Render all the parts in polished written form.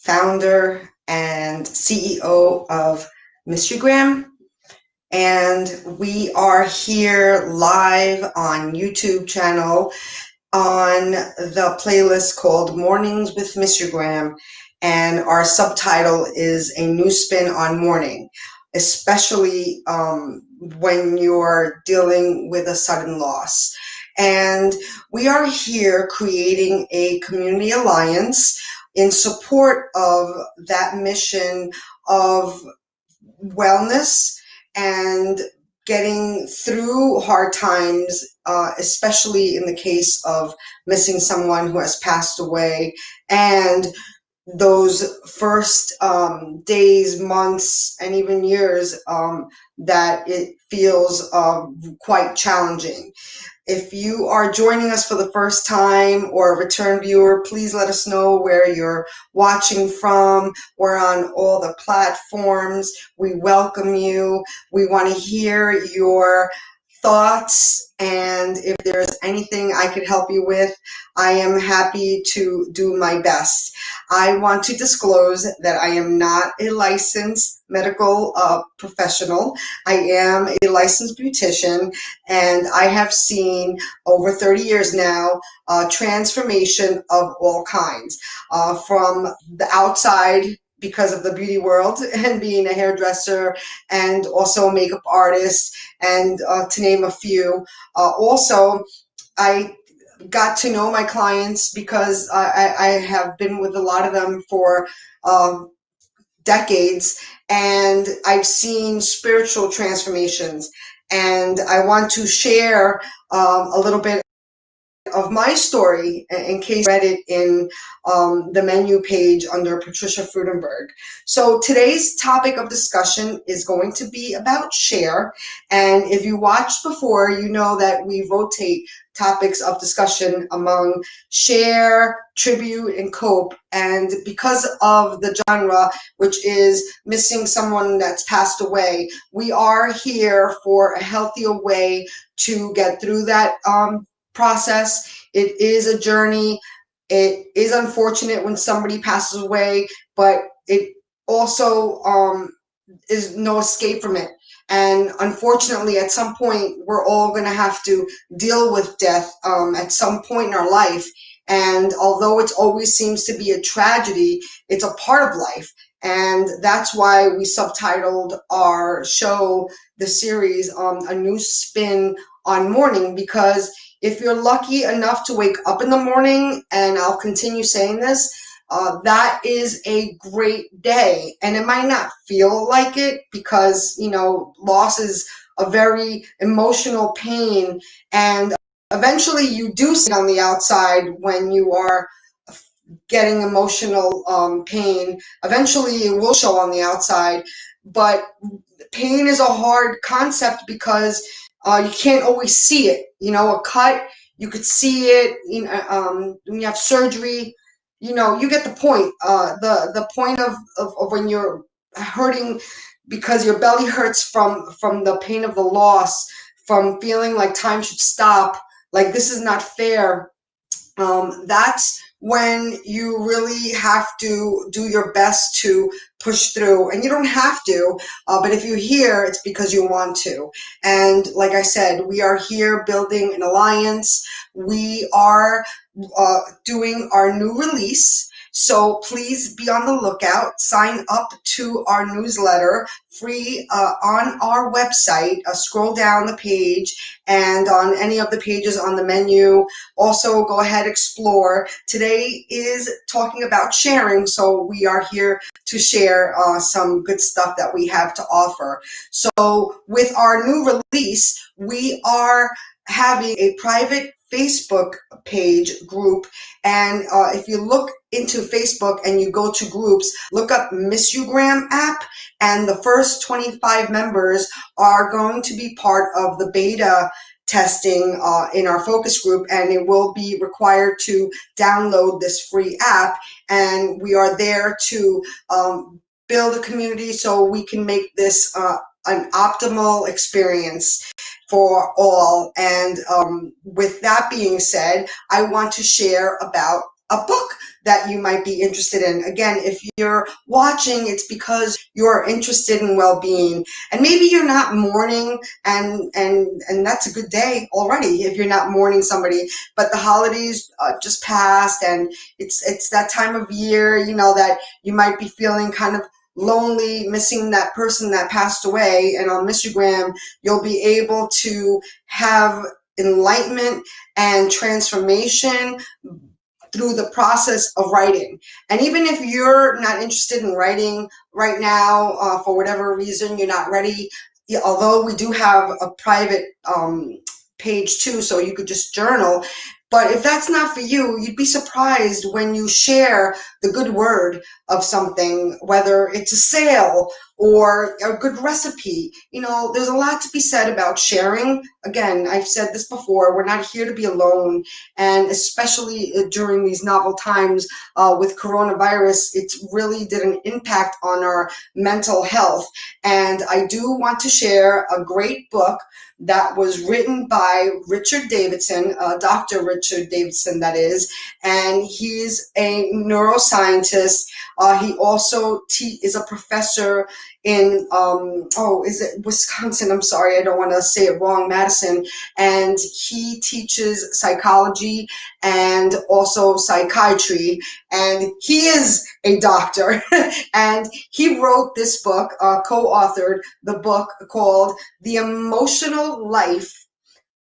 founder and CEO of Mysterygram, and we are here live on YouTube channel on the playlist called Mornings with Mysterygram, and our subtitle is A New Spin on Mourning, especially when you're dealing with a sudden loss. And we are here creating a community alliance in support of that mission of wellness and getting through hard times, especially in the case of missing someone who has passed away, and those first days, months, and even years that it feels quite challenging. If you are joining us for the first time or a return viewer, please let us know where you're watching from. We're on all the platforms. We welcome you. We want to hear your thoughts, and if there's anything I could help you with, I am happy to do my best. I want to disclose that I am not a licensed medical professional. I am a licensed beautician, and I have seen over 30 years now transformation of all kinds, from the outside because of the beauty world and being a hairdresser and also a makeup artist, and to name a few. Also, I got to know my clients because I have been with a lot of them for decades, and I've seen spiritual transformations. And I want to share a little bit of my story in case you read it in the menu page under Patricia Frudenberg. So today's topic of discussion is going to be about share. And if you watched before, you know that we rotate topics of discussion among share, tribute, and cope. And because of the genre, which is missing someone that's passed away, we are here for a healthier way to get through that process. It is a journey. It is unfortunate when somebody passes away, but it also is no escape from it. And unfortunately, at some point, we're all going to have to deal with death at some point in our life. And although it always seems to be a tragedy, it's a part of life. And that's why we subtitled our show, the series, A New Spin on Mourning, because if you're lucky enough to wake up in the morning, and I'll continue saying this, that is a great day. And it might not feel like it because, you know, loss is a very emotional pain. And eventually you do see it on the outside when you are getting emotional pain. Eventually it will show on the outside. But pain is a hard concept because you can't always see it. You know, a cut, you could see it. You know, when you have surgery, you know, you get the point. The point of when you're hurting because your belly hurts from the pain of the loss, from feeling like time should stop, like this is not fair. That's when you really have to do your best to push through. And you don't have to, but if you're here, it's because you want to. And like I said, we are here building an alliance. We are doing our new release. So please be on the lookout. Sign up to our newsletter free on our website. Scroll down the page, and on any of the pages on the menu. Also, go ahead, explore. Today is talking about sharing, so we are here to share some good stuff that we have to offer. So with our new release, we are having a private Facebook page group, and if you look into Facebook and you go to groups, look up Mysterygram app, and the first 25 members are going to be part of the beta testing in our focus group, and it will be required to download this free app. And we are there to build a community so we can make this an optimal experience for all. And with that being said, I want to share about a book that you might be interested in. Again, if you're watching, it's because you're interested in well-being. And maybe you're not mourning, and that's a good day already if you're not mourning somebody. But the holidays just passed, and it's that time of year, that you might be feeling kind of lonely, missing that person that passed away. And on Instagram, you'll be able to have enlightenment and transformation through the process of writing. And even if you're not interested in writing right now, for whatever reason, you're not ready, although we do have a private page too, so you could just journal. But if that's not for you, you'd be surprised when you share the good word of something, whether it's a sale or a good recipe. There's a lot to be said about sharing. Again, I've said this before, we're not here to be alone. And especially during these novel times with coronavirus, it really did an impact on our mental health. And I do want to share a great book that was written by Richard Davidson, Dr. Richard Davidson, that is, and he's a neuroscientist. He also is a professor in, is it Wisconsin? I'm sorry, I don't want to say it wrong, Madison. And he teaches psychology and also psychiatry. And he is a doctor. And he wrote this book, co-authored the book called The Emotional Life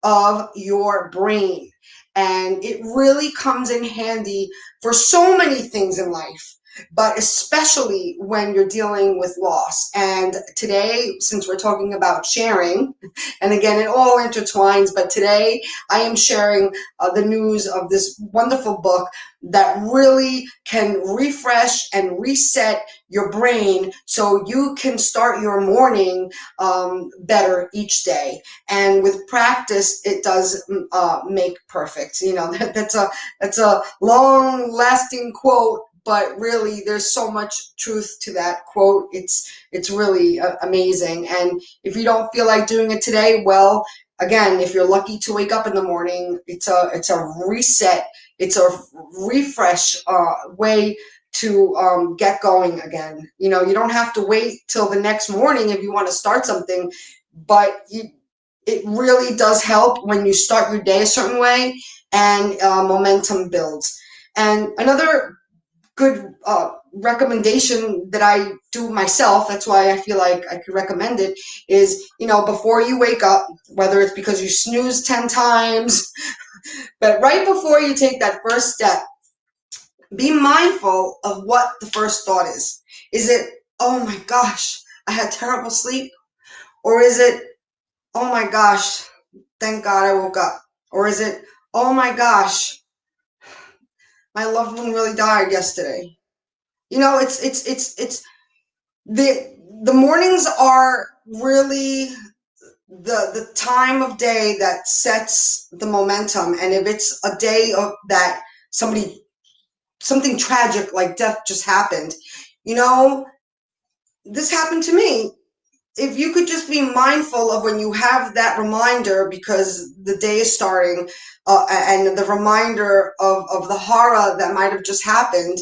of Your Brain. And it really comes in handy for so many things in life, but especially when you're dealing with loss. And today, since we're talking about sharing, and again, it all intertwines, but today I am sharing the news of this wonderful book that really can refresh and reset your brain so you can start your morning better each day. And with practice, it does make perfect. That's a long-lasting quote, but really there's so much truth to that quote. It's really amazing. And if you don't feel like doing it today, well, again, if you're lucky to wake up in the morning, it's a reset, it's a refresh way to get going again. You don't have to wait till the next morning if you want to start something, but it really does help when you start your day a certain way, and momentum builds. And another good recommendation that I do myself, that's why I feel like I could recommend it, is, before you wake up, whether it's because you snooze 10 times, but right before you take that first step, be mindful of what the first thought is. Is it, oh my gosh, I had terrible sleep? Or is it, oh my gosh, thank God I woke up? Or is it, oh my gosh, my loved one really died yesterday? It's the mornings are really the time of day that sets the momentum. And if it's a day of that something tragic like death just happened, this happened to me. If you could just be mindful of when you have that reminder, because the day is starting, and the reminder of the horror that might have just happened,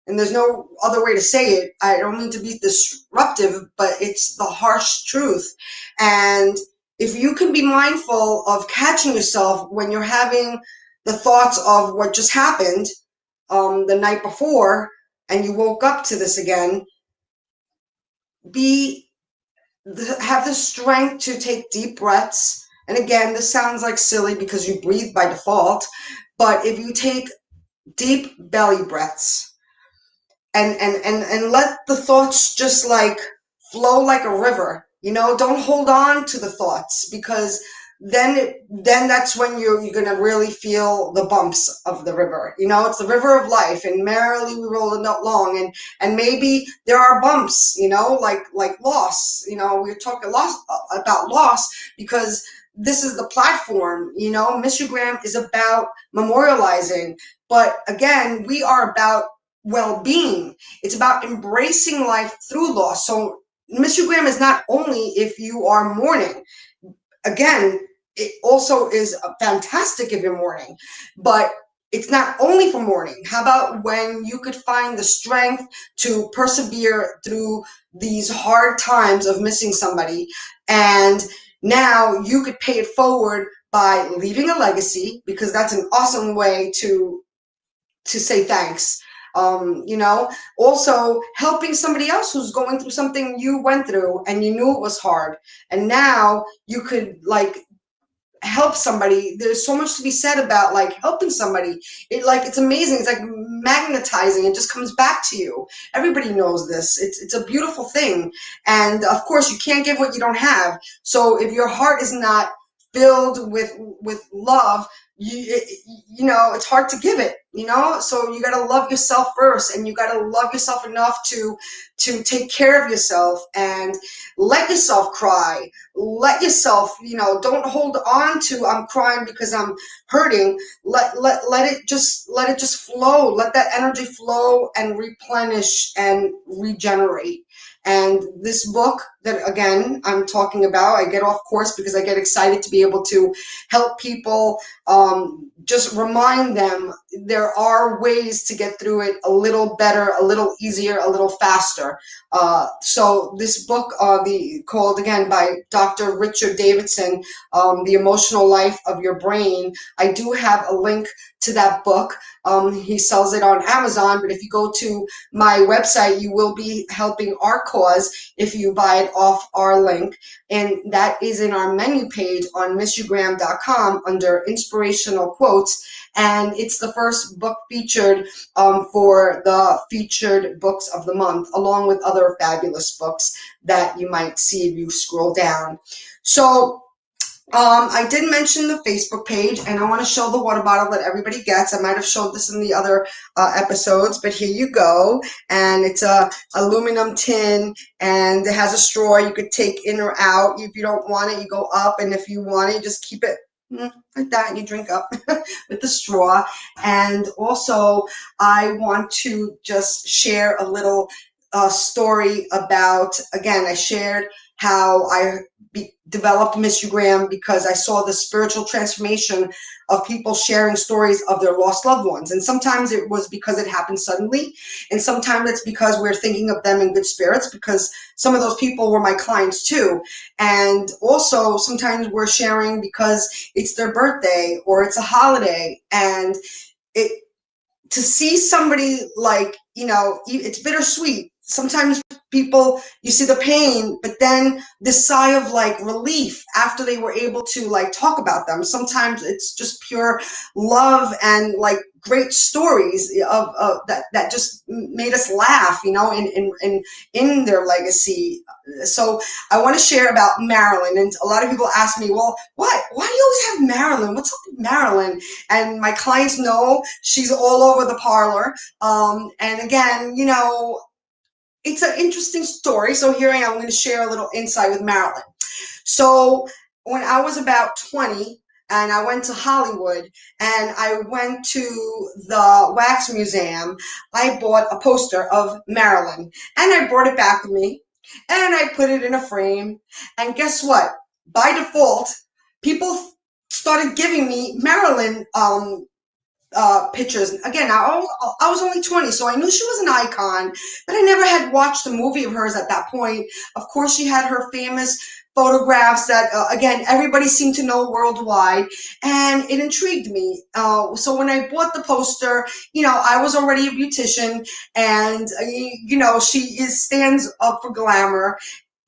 and there's no other way to say it. I don't mean to be disruptive, but it's the harsh truth. And if you can be mindful of catching yourself when you're having the thoughts of what just happened the night before, and you woke up to this again, have the strength to take deep breaths. And again, this sounds like silly because you breathe by default, but if you take deep belly breaths, and let the thoughts just like flow like a river. Don't hold on to the thoughts, because then that's when you're gonna really feel the bumps of the river. It's the river of life, and merrily we roll it along, and maybe there are bumps, like loss. We're talking about loss because this is the platform. Instagram is about memorializing, but again, we are about well-being. It's about embracing life through loss. So Instagram is not only if you are mourning. Again, it also is fantastic if you're mourning, but it's not only for mourning. How about when you could find the strength to persevere through these hard times of missing somebody, and now you could pay it forward by leaving a legacy, because that's an awesome way to say thanks. You know, also helping somebody else who's going through something you went through and you knew it was hard, and now you could like help somebody. There's so much to be said about like helping somebody. It's amazing. It's like magnetizing. It just comes back to you. Everybody knows this. It's a beautiful thing. And of course you can't give what you don't have. So if your heart is not filled with love, you know, it's hard to give it, you know. So you got to love yourself first, and you got to love yourself enough to take care of yourself and let yourself cry. Let yourself, you know, don't hold on to I'm crying because I'm hurting. Let it just flow. Let that energy flow and replenish and regenerate. And this book that again I'm talking about, I get off course because I get excited to be able to help people, just remind them there are ways to get through it a little better, a little easier, a little faster. So this book, called again by Dr. Richard Davidson, The Emotional Life of Your Brain. I do have a link to that book. He sells it on Amazon, but if you go to my website, you will be helping our cause if you buy it off our link. And that is in our menu page on missyougraham.com under inspirational quotes. And it's the first book featured, for the featured books of the month, along with other fabulous books that you might see if you scroll down. So I did mention the Facebook page, and I want to show the water bottle that everybody gets. I might have showed this in the other episodes, but here you go. And it's a aluminum tin, and it has a straw you could take in or out. If you don't want it, you go up, and if you want it, you just keep it like that, and you drink up with the straw. And also, I want to just share a little story about, again, I shared how I developed Miss You Graham because I saw the spiritual transformation of people sharing stories of their lost loved ones. And sometimes it was because it happened suddenly, and sometimes it's because we're thinking of them in good spirits, because some of those people were my clients too. And also sometimes we're sharing because it's their birthday or it's a holiday, and it to see somebody like, you know, it's bittersweet. Sometimes people, you see the pain, but then this sigh of like relief after they were able to like talk about them. Sometimes it's just pure love and like great stories of that just made us laugh, you know, in their legacy. So I want to share about Marilyn, and a lot of people ask me, well, why do you always have Marilyn? What's up with Marilyn? And my clients know she's all over the parlor. And again, you know, it's an interesting story. So here I am going to share a little insight with Marilyn. So when I was about 20, and I went to Hollywood, and I went to the Wax Museum, I bought a poster of Marilyn, and I brought it back with me, and I put it in a frame. And guess what? By default, people started giving me Marilyn pictures. Again, I was only 20, so I knew she was an icon, but I never had watched a movie of hers at that point. Of course, she had her famous photographs that, again, everybody seemed to know worldwide, and it intrigued me. So when I bought the poster, you know, I was already a beautician, and, you know, stands up for glamour.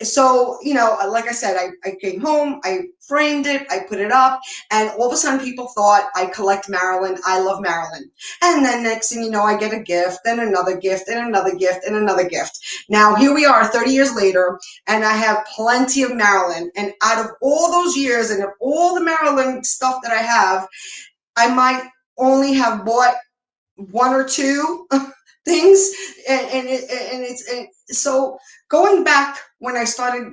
So, you know, like I said, I came home, I framed it, I put it up, and all of a sudden people thought I collect Marilyn, I love Marilyn. And then next thing you know, I get a gift, then another gift, and another gift, and another gift. Now, here we are 30 years later, and I have plenty of Marilyn. And out of all those years and of all the Marilyn stuff that I have, I might only have bought one or two things, so going back when I started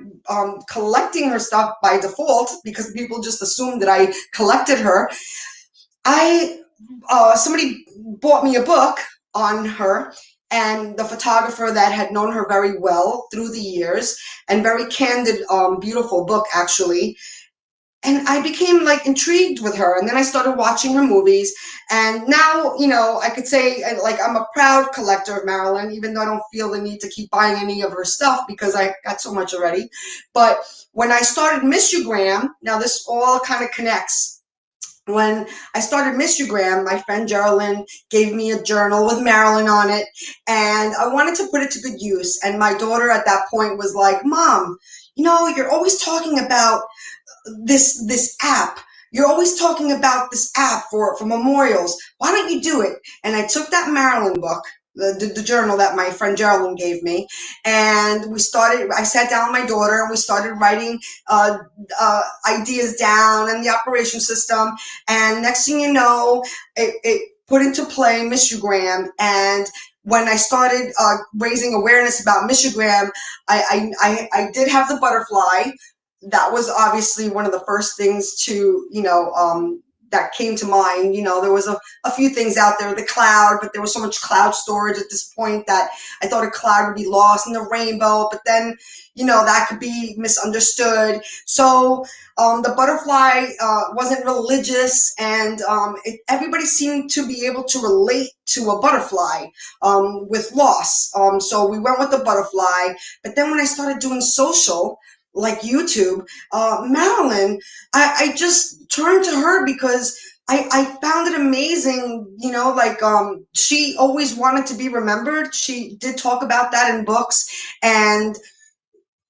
collecting her stuff by default, because people just assumed that I collected her, somebody bought me a book on her, and the photographer that had known her very well through the years, and very candid, beautiful book actually. And I became like intrigued with her, and then I started watching her movies, and now, I could say like I'm a proud collector of Marilyn, even though I don't feel the need to keep buying any of her stuff because I got so much already. But when I started Miss You Graham, now this all kind of connects. When I started Miss You Graham, my friend Geraldine gave me a journal with Marilyn on it, and I wanted to put it to good use. And my daughter at that point was like, Mom, you're always talking about this app. You're always talking about this app for memorials. Why don't you do it? And I took that Marilyn book, the journal that my friend Geraldine gave me, and I sat down with my daughter and we started writing ideas down and the operation system. And next thing you know, it put into play Miss You Graham. And when I started raising awareness about Miss You Graham, I did have the butterfly. That was obviously one of the first things that came to mind. There was a few things out there, the cloud, but there was so much cloud storage at this point that I thought a cloud would be lost in the rainbow, but then, that could be misunderstood. So the butterfly wasn't religious, and everybody seemed to be able to relate to a butterfly with loss. So we went with the butterfly, but then when I started doing social, like YouTube, Marilyn, I just turned to her because I found it amazing, she always wanted to be remembered. She did talk about that in books, and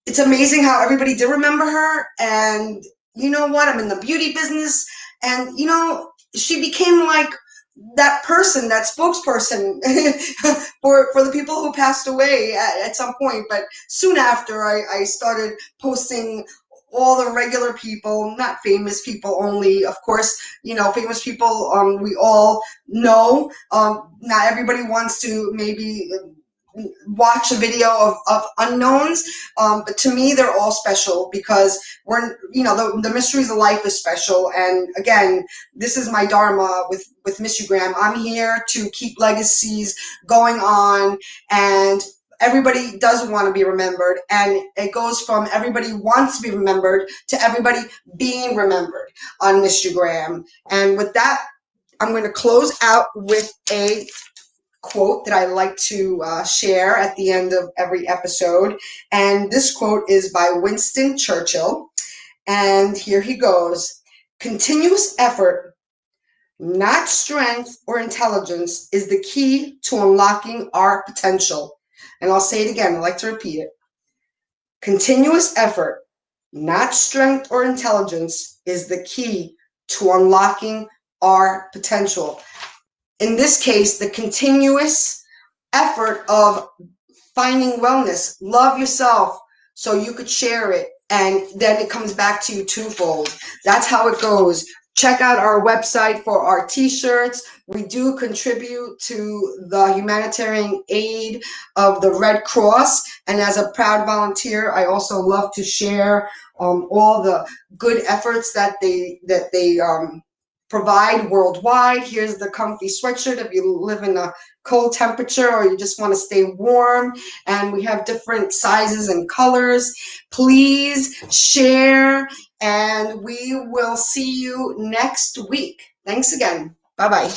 it's amazing how everybody did remember her. And you know what? I'm in the beauty business, and she became like that person, that spokesperson for the people who passed away at some point. But soon after, I started posting all the regular people, not famous people only. Of course, famous people we all know. Not everybody wants to maybe watch a video of unknowns, but to me they're all special because the mysteries of life is special. And again, this is my dharma with Miss You Graham. I'm here to keep legacies going on, and everybody does want to be remembered, and it goes from everybody wants to be remembered to everybody being remembered on Miss You Graham. And with that, I'm going to close out with a quote that I like to share at the end of every episode. And this quote is by Winston Churchill. And here he goes. Continuous effort, not strength or intelligence, is the key to unlocking our potential. And I'll say it again. I like to repeat it. Continuous effort, not strength or intelligence, is the key to unlocking our potential. In this case, the continuous effort of finding wellness. Love yourself so you could share it, and then it comes back to you twofold. That's how it goes. Check out our website for our t-shirts. We do contribute to the humanitarian aid of the Red Cross, and as a proud volunteer, I also love to share all the good efforts that they provide worldwide. Here's the comfy sweatshirt if you live in a cold temperature or you just want to stay warm. And we have different sizes and colors. Please share, and we will see you next week. Thanks again. Bye-bye.